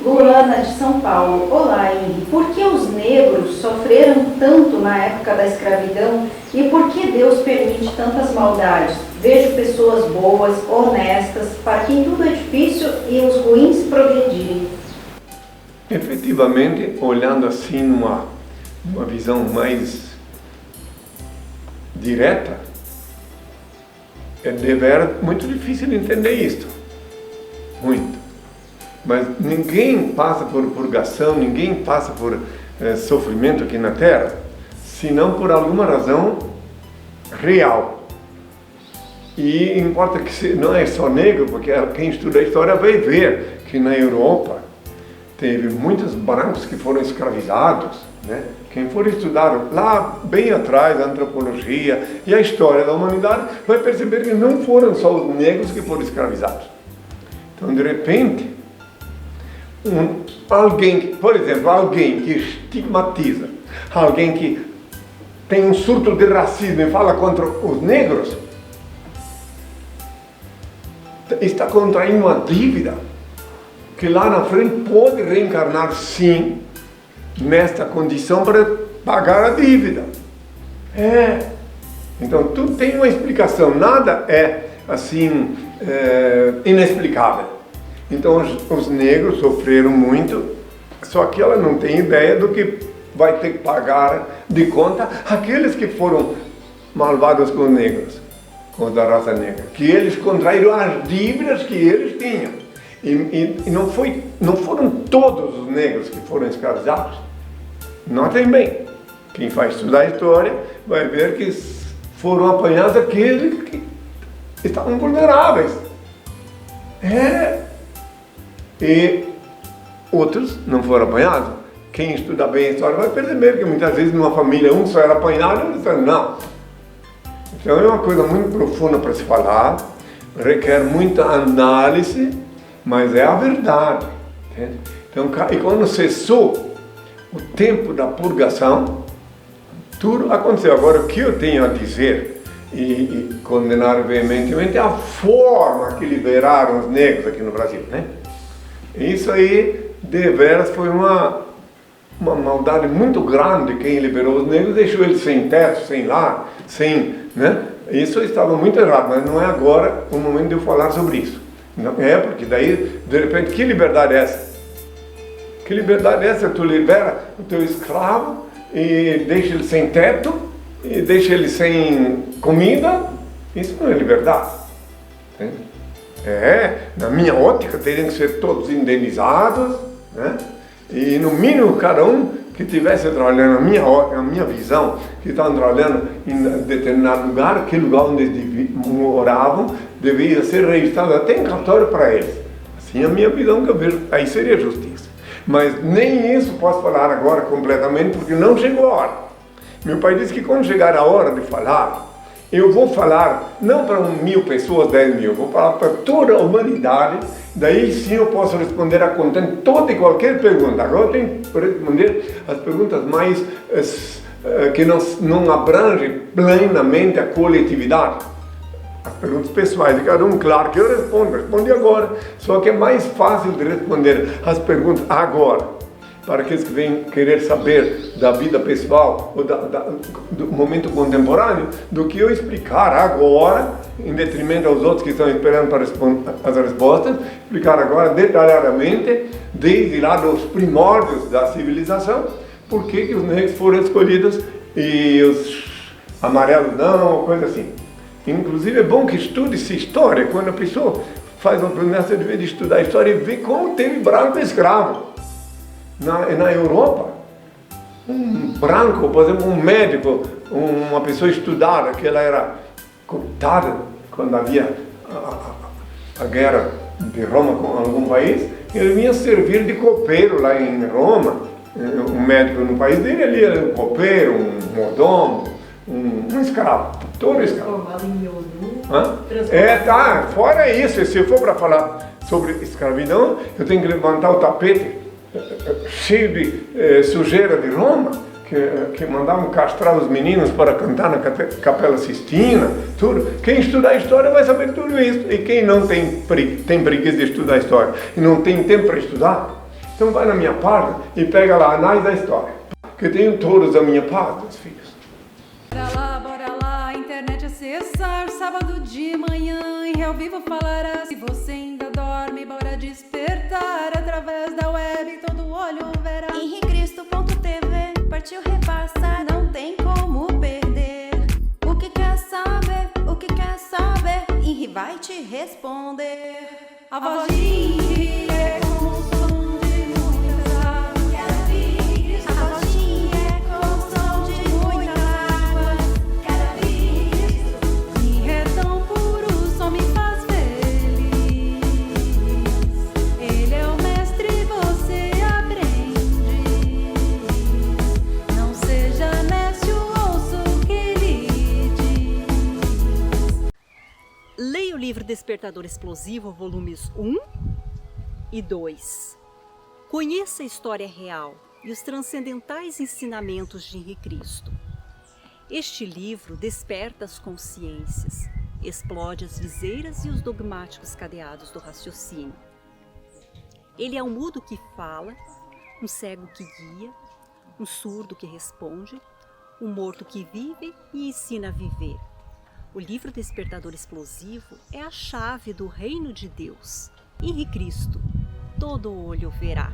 Gulana de São Paulo. Olá, Henri. Por que os negros sofreram tanto na época da escravidão e por que Deus permite tantas maldades? Vejo pessoas boas, honestas, para quem tudo é difícil e os ruins progredirem. Efetivamente, olhando assim numa visão mais direta, é muito difícil entender isto. Muito. Mas ninguém passa por purgação, ninguém passa por sofrimento aqui na Terra, senão por alguma razão real. E importa que não é só negro, porque quem estuda a história vai ver que na Europa teve muitos brancos que foram escravizados, né? Quem for estudar lá bem atrás a antropologia e a história da humanidade vai perceber que não foram só os negros que foram escravizados. Então, de repente, por exemplo, alguém que estigmatiza, alguém que tem um surto de racismo e fala contra os negros, está contraindo uma dívida que lá na frente pode reencarnar sim nesta condição para pagar a dívida. Então tudo tem uma explicação, nada é assim inexplicável. Então os negros sofreram muito, só que ela não tem ideia do que vai ter que pagar de conta aqueles que foram malvados com os negros, com os da raça negra, que eles contraíram as dívidas que eles tinham. E não foram todos os negros que foram escravizados. Notem bem, quem faz estudar a história vai ver que foram apanhados aqueles que estavam vulneráveis. E outros não foram apanhados. Quem estuda bem a história vai perceber que muitas vezes numa família um só era apanhado e outro não. Então é uma coisa muito profunda para se falar, requer muita análise, mas é a verdade. Entende? Então, e quando cessou o tempo da purgação, tudo aconteceu. Agora, o que eu tenho a dizer e condenar veementemente é a forma que liberaram os negros aqui no Brasil, né? Isso aí, deveras, foi uma maldade muito grande. Quem liberou os negros deixou eles sem teto, sem lar, né? Isso estava muito errado, mas não é agora o momento de eu falar sobre isso. Não é, porque daí, de repente, que liberdade é essa? Que liberdade é essa? Tu libera o teu escravo e deixa ele sem teto, e deixa ele sem comida? Isso não é liberdade. Entende? Na minha ótica, teriam que ser todos indenizados, né? E no mínimo cada um que estivesse trabalhando, a minha visão, que estavam trabalhando em determinado lugar, aquele lugar onde eles moravam, deveria ser registrado até em cartório para eles. Assim é a minha visão que eu vejo, aí seria justiça. Mas nem isso posso falar agora completamente, porque não chegou a hora. Meu pai disse que quando chegar a hora de falar, eu vou falar não para 1.000 pessoas, 10.000, eu vou falar para toda a humanidade, daí sim eu posso responder a contento toda e qualquer pergunta. Agora eu tenho que responder as perguntas mais que não abrangem plenamente a coletividade. As perguntas pessoais de cada um, claro que eu respondi agora, só que é mais fácil de responder as perguntas agora, para aqueles que vêm querer saber da vida pessoal ou do momento contemporâneo, do que eu explicar agora, em detrimento aos outros que estão esperando para as respostas, explicar agora detalhadamente, desde lá dos primórdios da civilização, por que os negros foram escolhidos e os amarelos não, coisa assim. Inclusive é bom que estude-se história. Quando a pessoa faz uma promessa de estudar a história e ver como teve branco escravo. Na Europa, um branco, por exemplo, um médico, uma pessoa estudada, que ela era cooptada quando havia a guerra de Roma com algum país, ele vinha servir de copeiro lá em Roma. Um médico no país dele, ele era um copeiro, um mordomo, um escravo, todo escravo. Fora isso, se eu for para falar sobre escravidão, eu tenho que levantar o tapete cheio de sujeira de Roma, que mandavam castrar os meninos para cantar na Capela Sistina, tudo. Quem estudar a história vai saber tudo isso. E quem não tem preguiça de estudar a história e não tem tempo para estudar, Então vai na minha página e pega lá a análise da história. Que eu tenho todos a minha página, meus filhos. Bora lá, internet acessar, sábado de manhã, em Real Vivo falará. Se você ainda dorme, bora despertar, através da web todo olho verá. Henricristo.tv, partiu repassar, não tem como perder. O que quer saber, Henri vai te responder. A voz de Henri é como o som de muitas águas. A voz de Henri é como o som de muitas águas. Henri é tão puro, só me faz feliz. Ele é o mestre, você aprende. Não seja nécio, ouça o que ele diz. Leia o livro Despertador Explosivo, volumes 1 e 2. Conheça a história real e os transcendentais ensinamentos de Henri Cristo. Este livro desperta as consciências, explode as viseiras e os dogmáticos cadeados do raciocínio. Ele é um mudo que fala, um cego que guia, um surdo que responde, um morto que vive e ensina a viver. O livro Despertador Explosivo é a chave do reino de Deus. Henri Cristo, todo olho verá.